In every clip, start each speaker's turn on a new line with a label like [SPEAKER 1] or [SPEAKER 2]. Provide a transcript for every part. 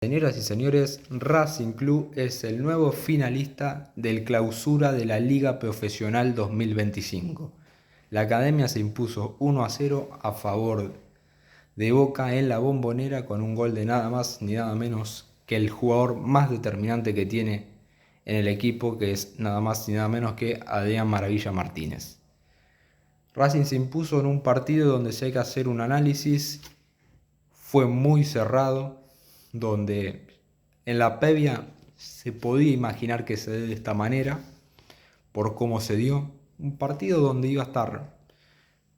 [SPEAKER 1] Señoras y señores, Racing Club es el nuevo finalista del Clausura de la Liga Profesional 2025. La Academia se impuso 1-0 a favor de Boca en la Bombonera con un gol de nada más ni nada menos que el jugador más determinante que tiene en el equipo, que es nada más ni nada menos que Adrián Maravilla Martínez. Racing se impuso en un partido donde, si hay que hacer un análisis, fue muy cerrado, donde en la previa se podía imaginar que se dé de esta manera, por cómo se dio. Un partido donde iba a estar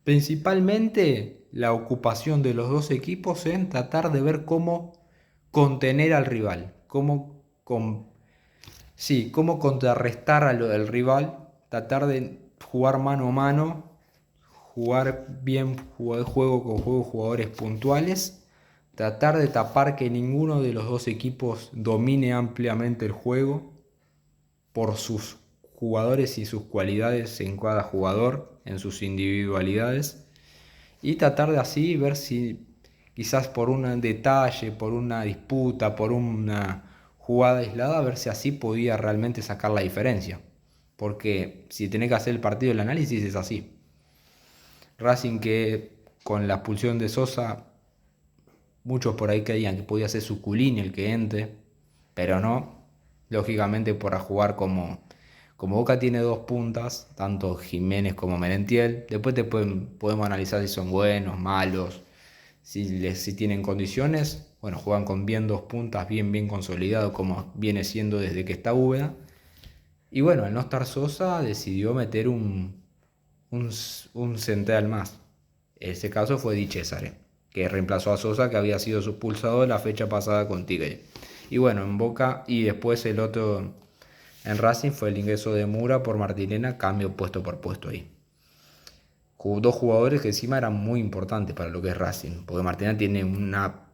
[SPEAKER 1] principalmente la ocupación de los dos equipos en tratar de ver cómo contener al rival, cómo contrarrestar a lo del rival, tratar de jugar mano a mano, jugar bien juego con juego, jugadores puntuales, tratar de tapar que ninguno de los dos equipos domine ampliamente el juego por sus jugadores y sus cualidades en cada jugador, en sus individualidades, y tratar de así ver si quizás por un detalle, por una disputa, por una jugada aislada, ver si así podía realmente sacar la diferencia. Porque si tenés que hacer el partido, el análisis es así. Racing, que con la expulsión de Sosa, muchos por ahí creían que podía ser Suculini el que entre, pero no. Lógicamente, para jugar como Boca tiene dos puntas, tanto Jiménez como Merentiel, después podemos analizar si son buenos, malos, si tienen condiciones. Bueno, juegan con bien dos puntas, bien consolidado, como viene siendo desde que está Úbeda. Y bueno, al no estar Sosa, decidió meter un central más. Ese caso fue Di Cesare, que reemplazó a Sosa, que había sido expulsado la fecha pasada con Tigre. Y bueno, en Boca, y después el otro en Racing fue el ingreso de Mura por Martinena, cambio puesto por puesto ahí. Dos jugadores que encima eran muy importantes para lo que es Racing, porque Martinena tiene una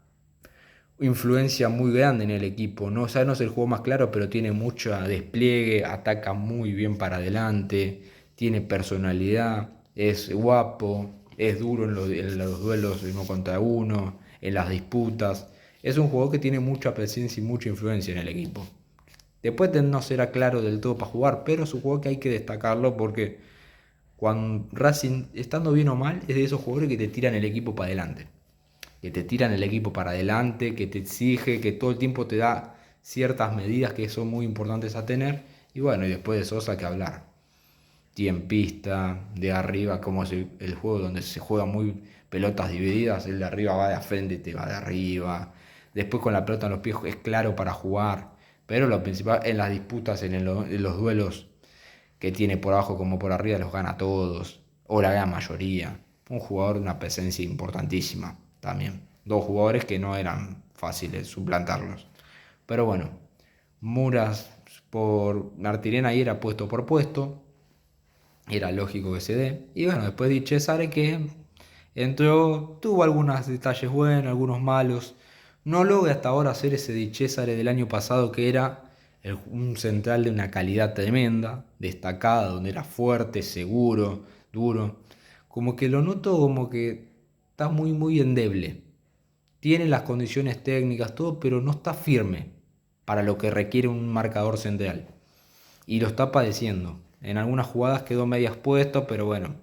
[SPEAKER 1] influencia muy grande en el equipo. No, o sea, no es el juego más claro, pero tiene mucho despliegue, ataca muy bien para adelante, tiene personalidad, es guapo, es duro en los duelos uno contra uno, en las disputas. Es un jugador que tiene mucha presencia y mucha influencia en el equipo. Después no será claro del todo para jugar, pero es un jugador que hay que destacarlo porque cuando Racing, estando bien o mal, es de esos jugadores que te tiran el equipo para adelante, que te tiran el equipo para adelante, que te exige, que todo el tiempo te da ciertas medidas que son muy importantes a tener. Y bueno, y después de Sosa que hablar. Tiempista, de arriba, como es el juego donde se juega muy pelotas divididas, el de arriba va de frente y te va de arriba. Después con la pelota en los pies es claro para jugar. Pero lo principal en las disputas, en los duelos que tiene por abajo como por arriba, los gana todos, o la gran mayoría. Un jugador de una presencia importantísima también. Dos jugadores que no eran fáciles suplantarlos. Pero bueno, Muras por Martirena ahí era puesto por puesto. Era lógico que se dé. Y bueno, después Di Cesare, que entró, tuvo algunos detalles buenos, algunos malos. No logra hasta ahora hacer ese Di Cesare del año pasado, que era un central de una calidad tremenda, destacada, donde era fuerte, seguro, duro. Como que lo noto como que está muy endeble. Tiene las condiciones técnicas, todo, pero no está firme para lo que requiere un marcador central. Y lo está padeciendo. En algunas jugadas quedó medio expuesto, pero bueno,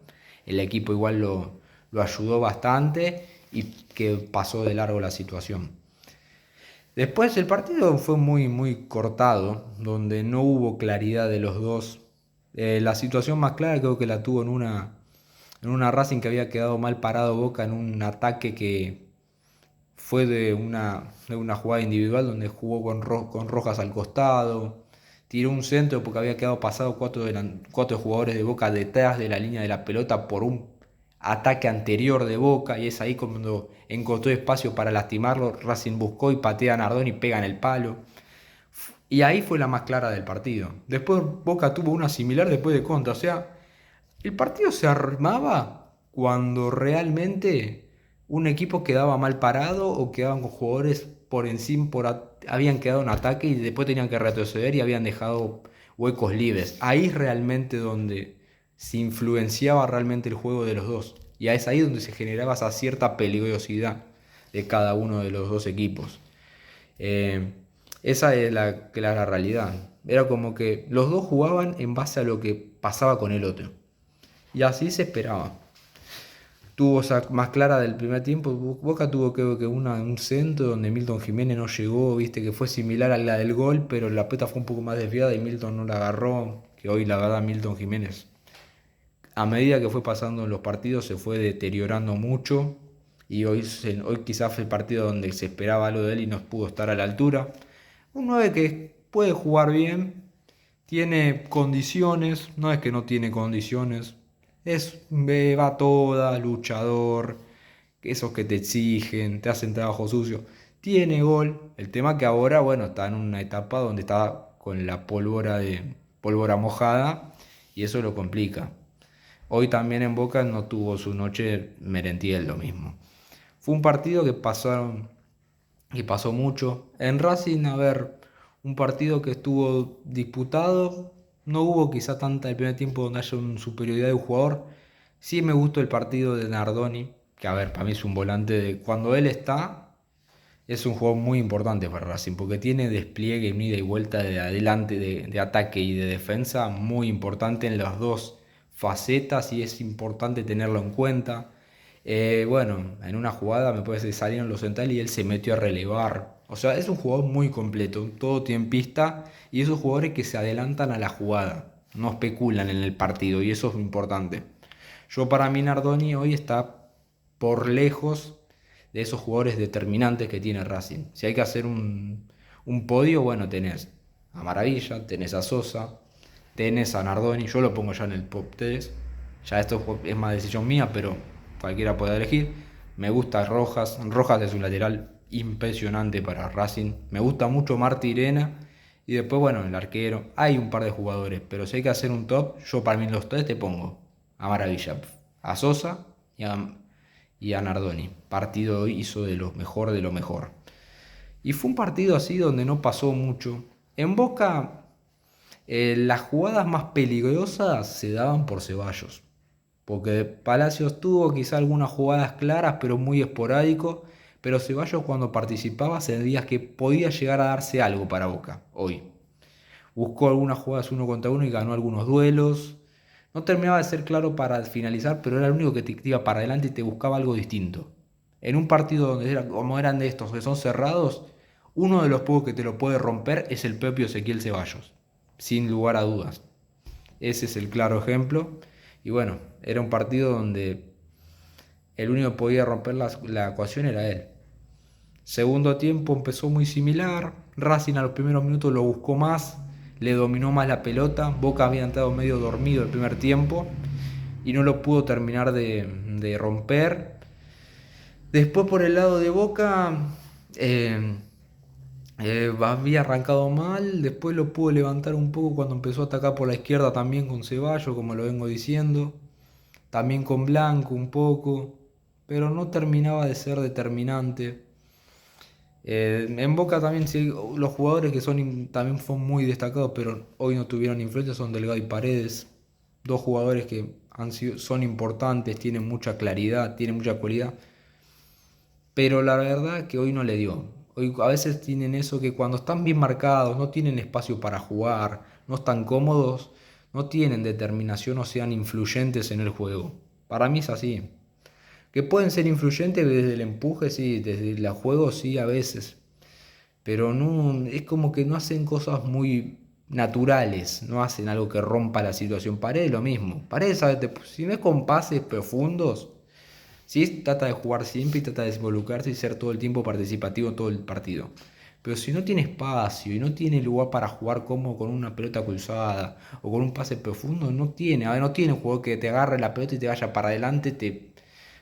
[SPEAKER 1] el equipo igual lo ayudó bastante y que pasó de largo la situación. Después el partido fue muy cortado, donde no hubo claridad de los dos. La situación más clara creo que la tuvo en una Racing que había quedado mal parado Boca en un ataque que fue de una jugada individual donde jugó con Rojas al costado. Tiró un centro porque había quedado pasado cuatro jugadores de Boca detrás de la línea de la pelota por un ataque anterior de Boca, y es ahí cuando encontró espacio para lastimarlo. Racing buscó y patea a Nardoni y pega en el palo. Y ahí fue la más clara del partido. Después Boca tuvo una similar después de contra. O sea, el partido se armaba cuando realmente un equipo quedaba mal parado o quedaban con jugadores por encima, habían quedado en ataque y después tenían que retroceder y habían dejado huecos libres. Ahí es realmente donde se influenciaba realmente el juego de los dos. Y es ahí donde se generaba esa cierta peligrosidad de cada uno de los dos equipos. Eh, esa es la clara realidad. Era como que los dos jugaban en base a lo que pasaba con el otro. Y así se esperaba. Tuvo esa más clara del primer tiempo. Boca tuvo que un centro donde Milton Jiménez no llegó, viste, que fue similar a la del gol, pero la pelota fue un poco más desviada y Milton no la agarró. Que hoy la verdad Milton Jiménez, a medida que fue pasando los partidos, se fue deteriorando mucho. Y hoy quizás fue el partido donde se esperaba algo de él y no pudo estar a la altura. Un 9 que puede jugar bien, tiene condiciones, no es que no tiene condiciones, va toda, luchador, esos que te exigen, te hacen trabajo sucio, tiene gol. El tema que ahora, bueno, está en una etapa donde está con la pólvora mojada y eso lo complica. Hoy también en Boca no tuvo su noche Merentiel lo mismo. Fue un partido que pasó mucho. En Racing, a ver, un partido que estuvo disputado. No hubo quizá tanta el primer tiempo donde haya una superioridad de un jugador. Sí me gustó el partido de Nardoni, que a ver, para mí es un volante de... Cuando él está, es un jugador muy importante para Racing, porque tiene despliegue en ida y vuelta de adelante, de ataque y de defensa, muy importante en las dos facetas y es importante tenerlo en cuenta. Bueno, en una jugada me parece que salieron los centrales y él se metió a relevar. O sea, es un jugador muy completo, todo tiempista y esos jugadores que se adelantan a la jugada, no especulan en el partido y eso es importante. Yo para mí Nardoni hoy está por lejos de esos jugadores determinantes que tiene Racing. Si hay que hacer un podio, bueno, tenés a Maravilla, tenés a Sosa, tenés a Nardoni, yo lo pongo ya en el top 3. Ya esto es más decisión mía, pero cualquiera puede elegir. Me gusta Rojas, Rojas es un lateral impresionante para Racing. Me gusta mucho Marti Irena. Y después, bueno, el arquero. Hay un par de jugadores, pero si hay que hacer un top, yo para mí los tres te pongo a Maravilla, a Sosa y a Nardoni. Partido hizo de lo mejor de lo mejor. Y fue un partido así donde no pasó mucho. En Boca, las jugadas más peligrosas se daban por Ceballos. Porque Palacios tuvo quizá algunas jugadas claras, pero muy esporádico. Pero Ceballos cuando participaba sentías que podía llegar a darse algo para Boca hoy. Buscó algunas jugadas uno contra uno y ganó algunos duelos. No terminaba de ser claro para finalizar, pero era el único que te iba para adelante y te buscaba algo distinto. En un partido donde como eran de estos que son cerrados, uno de los pocos que te lo puede romper es el propio Ezequiel Ceballos, sin lugar a dudas. Ese es el claro ejemplo. Y bueno, era un partido donde el único que podía romper la ecuación era él. Segundo tiempo empezó muy similar. Racing a los primeros minutos lo buscó más, le dominó más la pelota. Boca había entrado medio dormido el primer tiempo y no lo pudo terminar de romper. Después por el lado de Boca había arrancado mal, después lo pudo levantar un poco cuando empezó a atacar por la izquierda también con Ceballos, como lo vengo diciendo. También con Blanco un poco, pero no terminaba de ser determinante. En Boca también sí, los jugadores que también fueron muy destacados, pero hoy no tuvieron influencia, son Delgado y Paredes. Dos jugadores que son importantes, tienen mucha claridad, tienen mucha cualidad. Pero la verdad que hoy no le dio. Hoy a veces tienen eso que cuando están bien marcados, no tienen espacio para jugar, no están cómodos, no tienen determinación o sean influyentes en el juego. Para mí es así. Que pueden ser influyentes desde el empuje, sí, desde el juego, sí, a veces. Pero no, es como que no hacen cosas muy naturales, no hacen algo que rompa la situación. Paredes lo mismo. Paredes, ¿sabes? Si no es con pases profundos, sí trata de jugar siempre y trata de involucrarse y ser todo el tiempo participativo en todo el partido. Pero si no tiene espacio y no tiene lugar para jugar como con una pelota cruzada o con un pase profundo, no tiene. A ver, no tiene un jugador que te agarre la pelota y te vaya para adelante,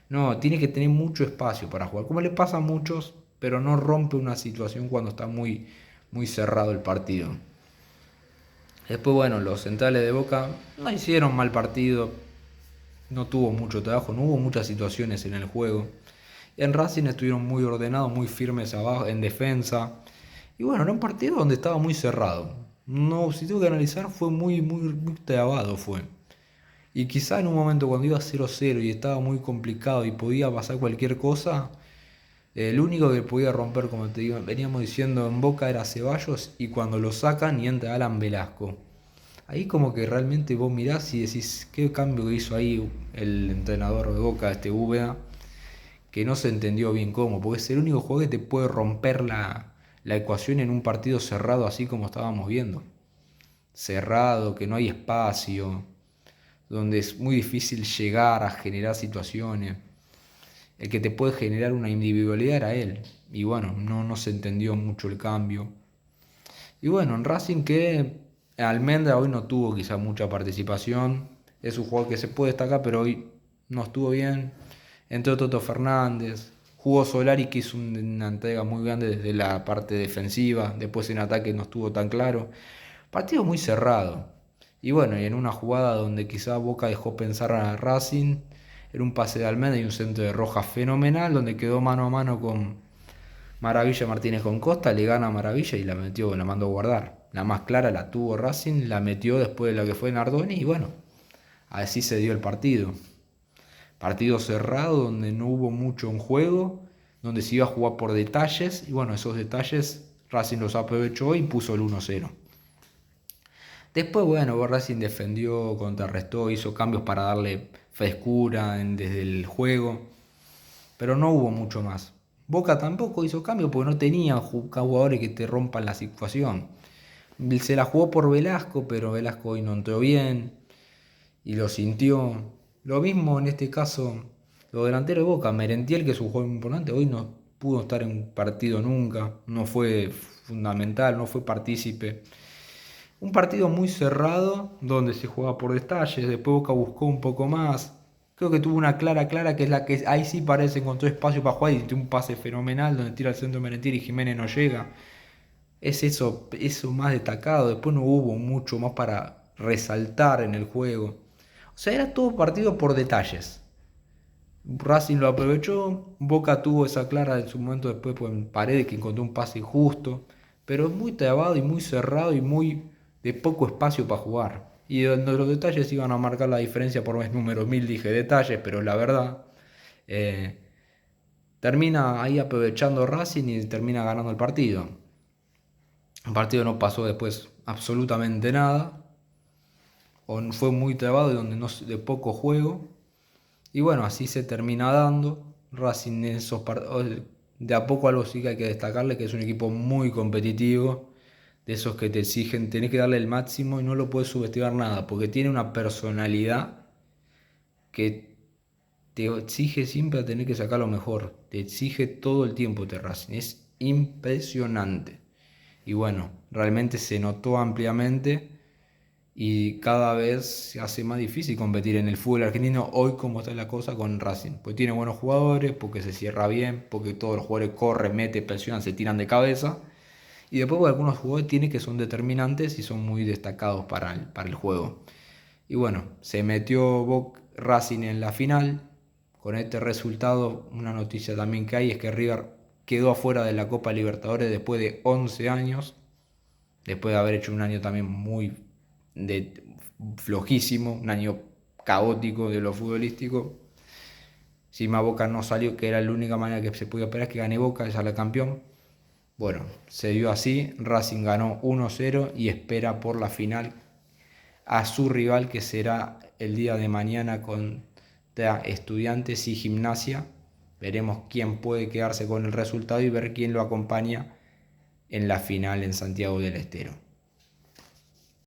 [SPEAKER 1] no, tiene que tener mucho espacio para jugar, como le pasa a muchos, pero no rompe una situación cuando está muy, muy cerrado el partido. Después, bueno, los centrales de Boca no hicieron mal partido, no tuvo mucho trabajo, no hubo muchas situaciones en el juego. En Racing estuvieron muy ordenados, muy firmes abajo, en defensa. Y bueno, era un partido donde estaba muy cerrado. No, si tengo que analizar, fue muy, muy, muy trabado fue. Y quizá en un momento cuando iba 0-0 y estaba muy complicado y podía pasar cualquier cosa, El único que podía romper, como te digo, veníamos diciendo en Boca era Ceballos y cuando lo sacan y entra Alan Velasco. Ahí como que realmente vos mirás y decís, qué cambio que hizo ahí el entrenador de Boca, este Úbeda, que no se entendió bien cómo, porque es el único jugador que te puede romper la ecuación en un partido cerrado así como estábamos viendo. Cerrado, que no hay espacio, donde es muy difícil llegar a generar situaciones. El que te puede generar una individualidad era él. Y bueno, no se entendió mucho el cambio. Y bueno, en Racing que Almendra hoy no tuvo quizá mucha participación. Es un jugador que se puede destacar, pero hoy no estuvo bien. Entró Toto Fernández. Jugó Solari, que hizo una entrega muy grande desde la parte defensiva. Después en ataque no estuvo tan claro. Partido muy cerrado. Y bueno, y en una jugada donde quizá Boca dejó pensar a Racing, era un pase de Almendra y un centro de Rojas fenomenal, donde quedó mano a mano con Maravilla Martínez con Costa, le gana a Maravilla y la metió, la mandó a guardar. La más clara la tuvo Racing, la metió después de lo que fue Nardoni y bueno, así se dio el partido. Partido cerrado donde no hubo mucho en juego, donde se iba a jugar por detalles y bueno, esos detalles Racing los aprovechó y puso el 1-0. Después, bueno, Racing defendió, contrarrestó, hizo cambios para darle frescura desde el juego, pero no hubo mucho más. Boca tampoco hizo cambios porque no tenía jugadores que te rompan la situación. Se la jugó por Velasco, pero Velasco hoy no entró bien y lo sintió. Lo mismo en este caso, los delanteros de Boca, Merentiel, que es un jugador importante, hoy no pudo estar en un partido nunca, no fue fundamental, no fue partícipe. Un partido muy cerrado, donde se juega por detalles, después Boca buscó un poco más. Creo que tuvo una clara que es la que ahí sí parece encontró espacio para jugar y tiene un pase fenomenal donde tira al centro Merentiel y Jiménez no llega. Es eso más destacado. Después no hubo mucho más para resaltar en el juego. O sea, era todo partido por detalles. Racing lo aprovechó, Boca tuvo esa clara en su momento después en Paredes que encontró un pase justo, pero muy trabado y muy cerrado y muy de poco espacio para jugar. Y donde los detalles iban a marcar la diferencia por mes número 1000 dije detalles, pero la verdad eh, termina ahí aprovechando Racing y termina ganando el partido. El partido no pasó después absolutamente nada, o fue muy trabado y donde no, de poco juego. Y bueno, así se termina dando. Racing en esos partidos, de a poco algo sí que hay que destacarle, que es un equipo muy competitivo, de esos que te exigen, tenés que darle el máximo y no lo puedes subestimar nada, porque tiene una personalidad que te exige siempre a tener que sacar lo mejor, te exige todo el tiempo te Racing, es impresionante. Y bueno, realmente se notó ampliamente y cada vez se hace más difícil competir en el fútbol argentino hoy como está la cosa con Racing. Pues tiene buenos jugadores, porque se cierra bien, porque todos los jugadores corren, meten, presionan, se tiran de cabeza. Y después algunos jugadores tiene que son determinantes y son muy destacados para el juego. Y bueno, se metió Racing en la final. Con este resultado, una noticia también que hay es que River quedó afuera de la Copa Libertadores después de 11 años. Después de haber hecho un año también muy flojísimo, un año caótico de lo futbolístico. Encima Boca no salió, que era la única manera que se podía esperar que gane Boca, ya la campeón. Bueno, se dio así, Racing ganó 1-0 y espera por la final a su rival que será el día de mañana contra Estudiantes y Gimnasia. Veremos quién puede quedarse con el resultado y ver quién lo acompaña en la final en Santiago del Estero.